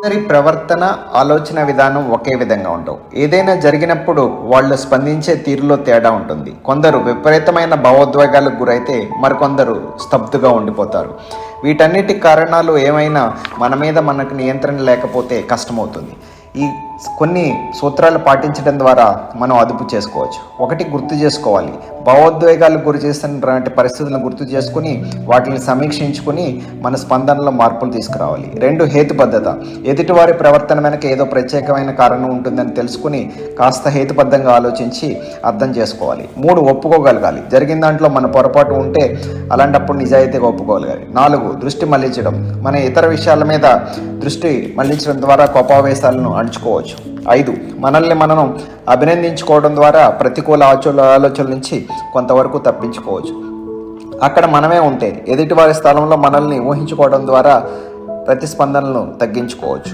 అందరి ప్రవర్తన, ఆలోచన విధానం ఒకే విధంగా ఉండవు. ఏదైనా జరిగినప్పుడు వాళ్ళు స్పందించే తీరులో తేడా ఉంటుంది. కొందరు విపరీతమైన భావోద్వేగాలకు గురైతే మరికొందరు స్తబ్దుగా ఉండిపోతారు. వీటన్నిటి కారణాలు ఏమైనా మన మీద మనకు నియంత్రణ లేకపోతే కష్టమవుతుంది. ఈ కొన్ని సూత్రాలు పాటించడం ద్వారా మనం అదుపు చేసుకోవచ్చు. ఒకటి, గుర్తు చేసుకోవాలి. భావోద్వేగాలకు గురి చేస్తున్నటువంటి పరిస్థితులను గుర్తు చేసుకుని వాటిని సమీక్షించుకుని మన స్పందనలో మార్పులు తీసుకురావాలి. 2, హేతుబద్ధత. ఎదుటివారి ప్రవర్తన వెనక ఏదో ప్రత్యేకమైన కారణం ఉంటుందని తెలుసుకుని కాస్త హేతుబద్ధంగా ఆలోచించి అర్థం చేసుకోవాలి. 3, ఒప్పుకోగలగాలి. జరిగిన దాంట్లో మన పొరపాటు ఉంటే అలాంటప్పుడు నిజాయితీగా ఒప్పుకోగలగాలి. 4, దృష్టి మళ్లించడం. మన ఇతర విషయాల మీద దృష్టి మళ్లించడం ద్వారా కోపావేశాలను అణుచుకోవచ్చు. 5, మనల్ని మనం అభినందించుకోవడం ద్వారా ప్రతికూల ఆలోచనల నుంచి కొంతవరకు తప్పించుకోవచ్చు. అక్కడ మనమే ఉంటే ఎదుటి వారి స్థలంలో మనల్ని ఊహించుకోవడం ద్వారా ప్రతిస్పందనలను తగ్గించుకోవచ్చు.